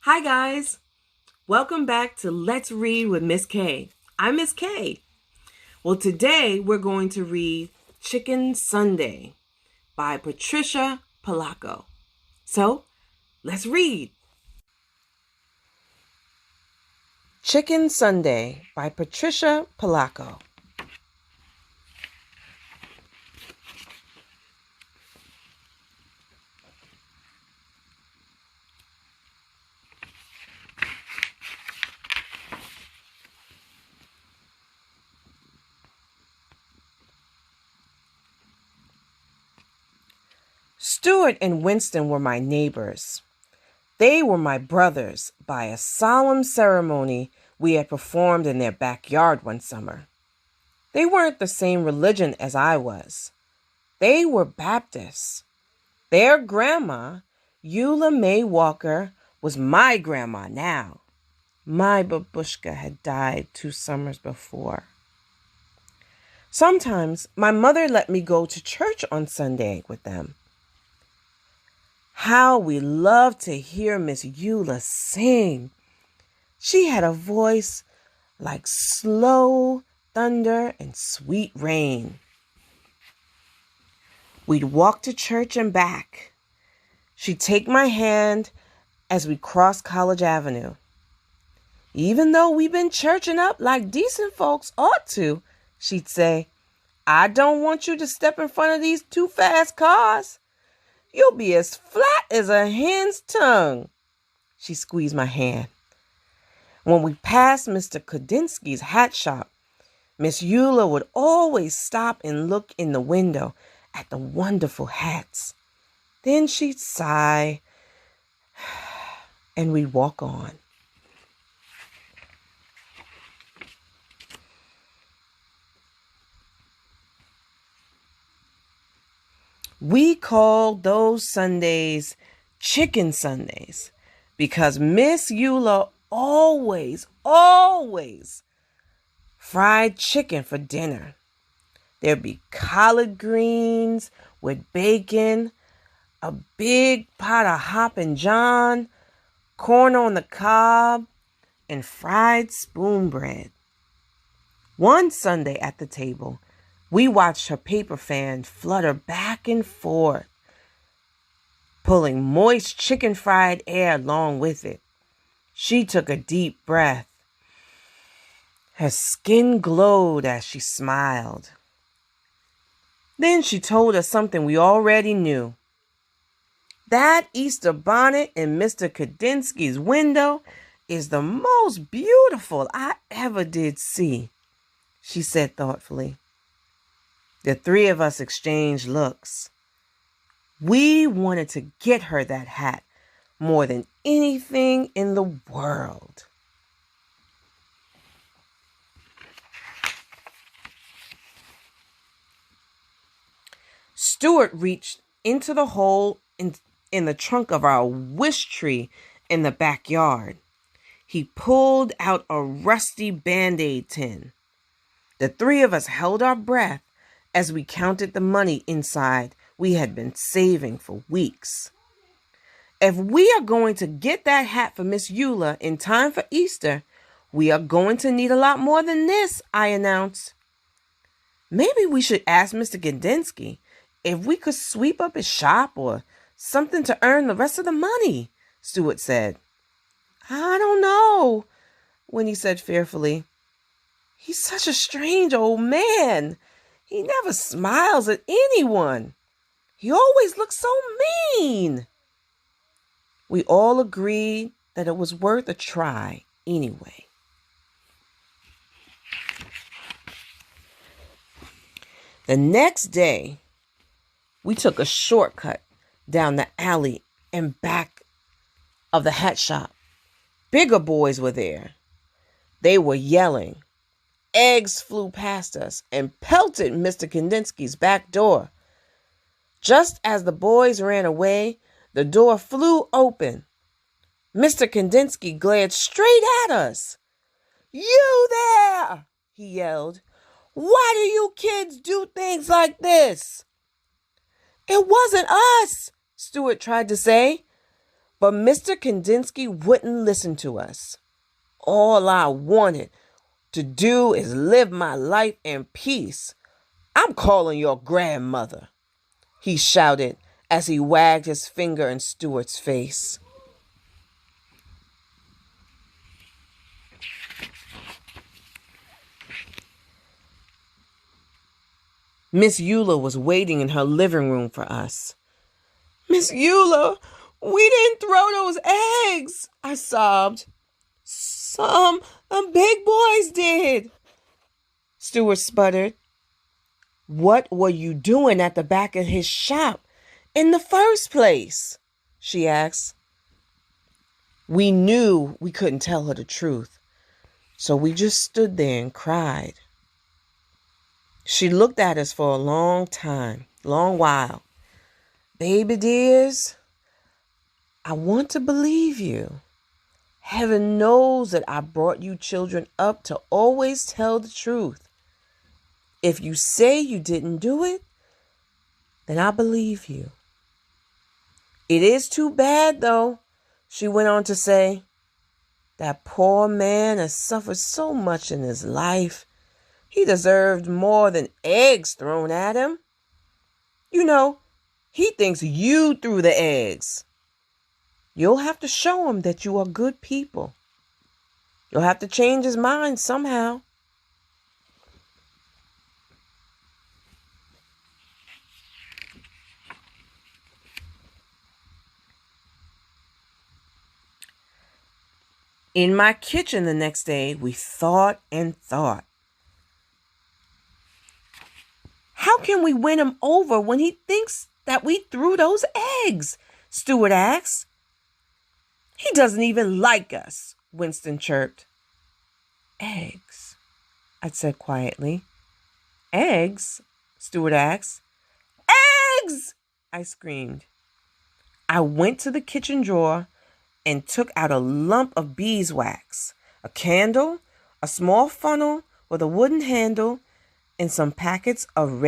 Hi guys, welcome back to Let's Read with Miss K. I'm Miss K. Well, today we're going to read Chicken Sunday by Patricia Polacco. So, let's read. Chicken Sunday by Patricia Polacco. Stuart and Winston were my neighbors. They were my brothers by a solemn ceremony we had performed in their backyard one summer. They weren't the same religion as I was. They were Baptists. Their grandma, Eula May Walker, was my grandma now. My babushka had died 2 summers before. Sometimes my mother let me go to church on Sunday with them. How we loved to hear Miss Eula sing. She had a voice like slow thunder and sweet rain. We'd walk to church and back. She'd take my hand as we crossed College Avenue. Even though we've been churching up like decent folks ought to, she'd say, I don't want you to step in front of these too fast cars. You'll be as flat as a hen's tongue. She squeezed my hand. When we passed Mr. Kodinsky's hat shop, Miss Eula would always stop and look in the window at the wonderful hats. Then she'd sigh, and we'd walk on. We called those Sundays Chicken Sundays because Miss Eula always fried chicken for dinner. There'd be collard greens with bacon, a big pot of Hoppin' John, corn on the cob, and fried spoon bread. One Sunday at the table, we watched her paper fan flutter back and forth, pulling moist chicken fried air along with it. She took a deep breath. Her skin glowed as she smiled. Then she told us something we already knew. That Easter bonnet in Mr. Kodinsky's window is the most beautiful I ever did see, she said thoughtfully. The 3 of us exchanged looks. We wanted to get her that hat more than anything in the world. Stuart reached into the hole in the trunk of our wish tree in the backyard. He pulled out a rusty Band-Aid tin. The 3 of us held our breath as we counted the money inside we had been saving for weeks. If we are going to get that hat for Miss Eula in time for Easter, we are going to need a lot more than this, I announced. Maybe we should ask Mr. Kodinsky if we could sweep up his shop or something to earn the rest of the money, Stuart said. I don't know, Winnie said fearfully. He's such a strange old man. He never smiles at anyone. He always looks so mean. We all agreed that it was worth a try anyway. The next day, we took a shortcut down the alley and back of the hat shop. Bigger boys were there. They were yelling. Eggs flew past us and pelted Mr. Kodinsky's back door. Just as the boys ran away, the door flew open. Mr. Kodinsky glared straight at us. You there, he yelled. Why do you kids do things like this? It wasn't us, Stuart tried to say. But Mr. Kandinsky wouldn't listen to us. All I wanted to do is live my life in peace. I'm calling your grandmother, he shouted as he wagged his finger in Stuart's face. Miss Eula was waiting in her living room for us. Miss Eula, we didn't throw those eggs, I sobbed. Some big boys did, Stuart sputtered. What were you doing at the back of his shop in the first place? She asked. We knew we couldn't tell her the truth, so we just stood there and cried. She looked at us for a long while. Baby dears, I want to believe you. Heaven knows that I brought you children up to always tell the truth. If you say you didn't do it, then I believe you. It is too bad, though, she went on to say. That poor man has suffered so much in his life. He deserved more than eggs thrown at him. You know, he thinks you threw the eggs. You'll have to show him that you are good people. You'll have to change his mind somehow. In my kitchen the next day, we thought and thought. How can we win him over when he thinks that we threw those eggs? Stuart asked. He doesn't even like us, Winston chirped. Eggs, I said quietly. Eggs? Stuart asked. Eggs! I screamed. I went to the kitchen drawer and took out a lump of beeswax, a candle, a small funnel with a wooden handle, and some packets of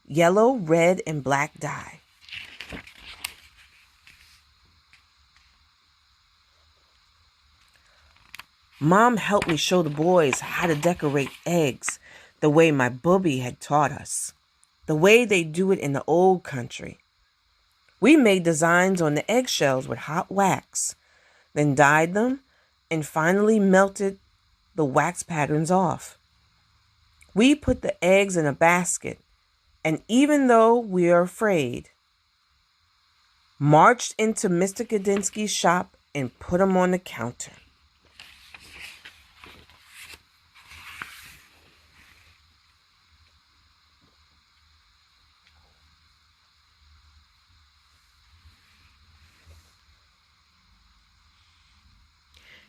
yellow, red, and black dye. Mom helped me show the boys how to decorate eggs the way my booby had taught us, the way they do it in the old country. We made designs on the eggshells with hot wax, then dyed them, and finally melted the wax patterns off. We put the eggs in a basket, and even though we were afraid, marched into Mr. Kandinsky's shop and put them on the counter.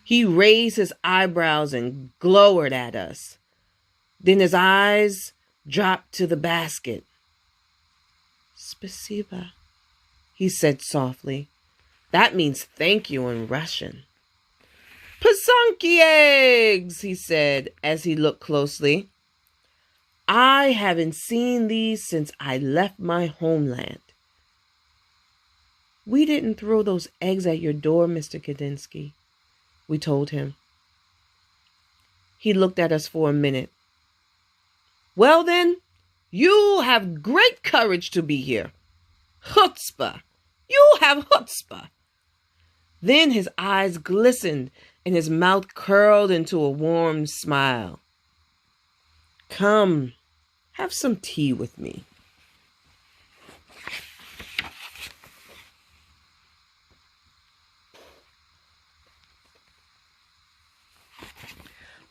He raised his eyebrows and glowered at us. Then his eyes dropped to the basket. Spasiba, he said softly. That means thank you in Russian. Pasunky eggs, he said as he looked closely. I haven't seen these since I left my homeland. We didn't throw those eggs at your door, Mr. Kandinsky, we told him. He looked at us for a minute. Well then, you have great courage to be here. Chutzpah! You have chutzpah! Then his eyes glistened and his mouth curled into a warm smile. Come, have some tea with me.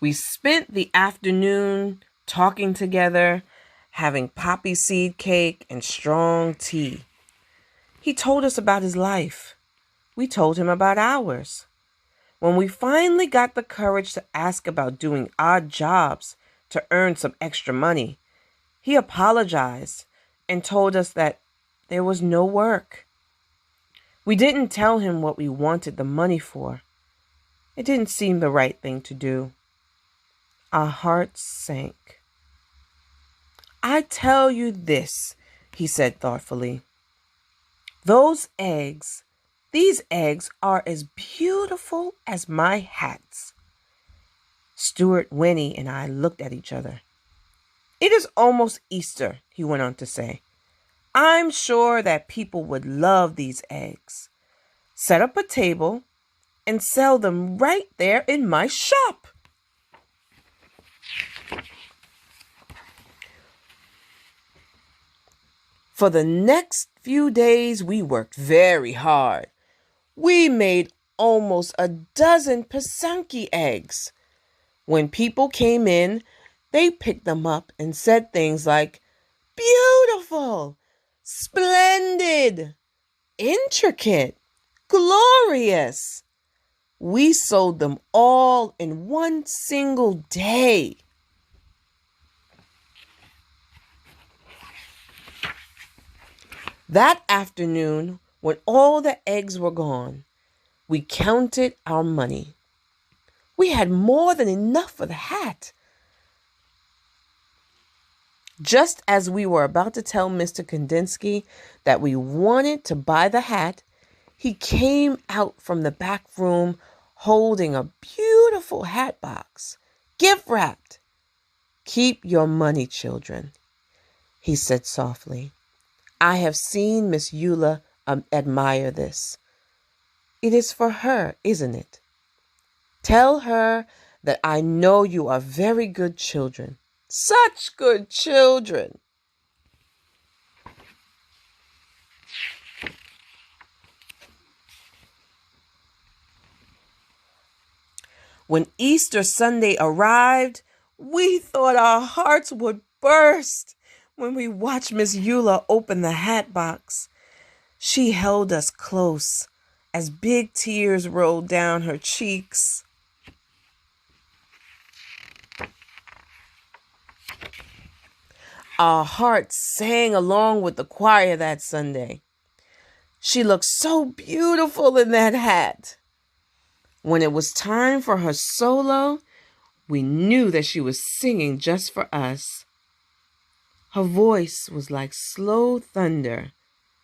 We spent the afternoon talking together, having poppy seed cake and strong tea. He told us about his life. We told him about ours. When we finally got the courage to ask about doing odd jobs to earn some extra money, he apologized and told us that there was no work. We didn't tell him what we wanted the money for. It didn't seem the right thing to do. Our hearts sank. I tell you this, he said thoughtfully. Those eggs, These eggs are as beautiful as my hats. Stuart, Winnie, and I looked at each other. It is almost Easter, he went on to say. I'm sure that people would love these eggs. Set up a table and sell them right there in my shop. For the next few days, we worked very hard. We made almost a dozen Pisanki eggs. When people came in, they picked them up and said things like, beautiful, splendid, intricate, glorious. We sold them all in one single day. That afternoon, when all the eggs were gone, we counted our money. We had more than enough for the hat. Just as we were about to tell Mr. Kandinsky that we wanted to buy the hat, he came out from the back room holding a beautiful hat box, gift wrapped. Keep your money, children, he said softly. I have seen Miss Eula admire this. It is for her, isn't it? Tell her that I know you are very good children. Such good children. When Easter Sunday arrived, we thought our hearts would burst when we watched Miss Eula open the hat box. She held us close as big tears rolled down her cheeks. Our hearts sang along with the choir that Sunday. She looked so beautiful in that hat. When it was time for her solo, we knew that she was singing just for us. Her voice was like slow thunder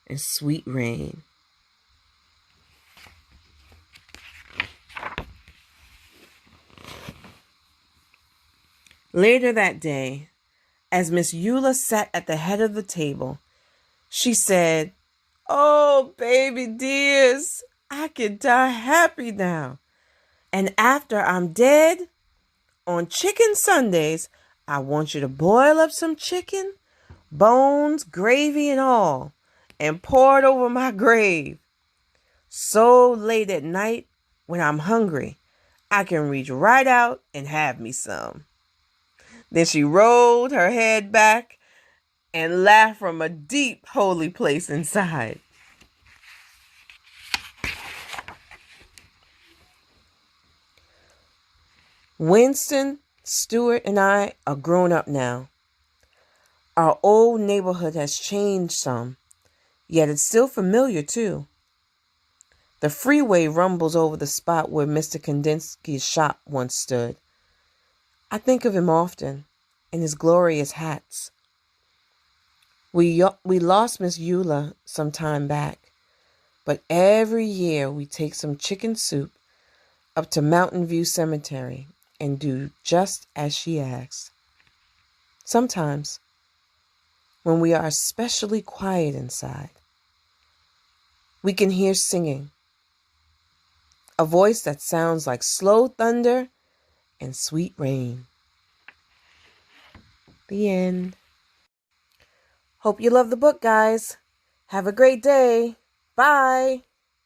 and sweet rain. Later that day, as Miss Eula sat at the head of the table, she said, "Oh, baby dears, I can die happy now. And after I'm dead, on Chicken Sundays, I want you to boil up some chicken, bones, gravy, and all, and pour it over my grave. So late at night, when I'm hungry, I can reach right out and have me some." Then she rolled her head back and laughed from a deep, holy place inside. Winston, Stuart, and I are grown up now. Our old neighborhood has changed some, yet it's still familiar too. The freeway rumbles over the spot where Mr. Kandinsky's shop once stood. I think of him often, in his glorious hats. We lost Miss Eula some time back, but every year we take some chicken soup up to Mountain View Cemetery and do just as she asks. Sometimes, when we are especially quiet inside, we can hear singing, a voice that sounds like slow thunder and sweet rain. The end. Hope you love the book, guys. Have a great day. Bye.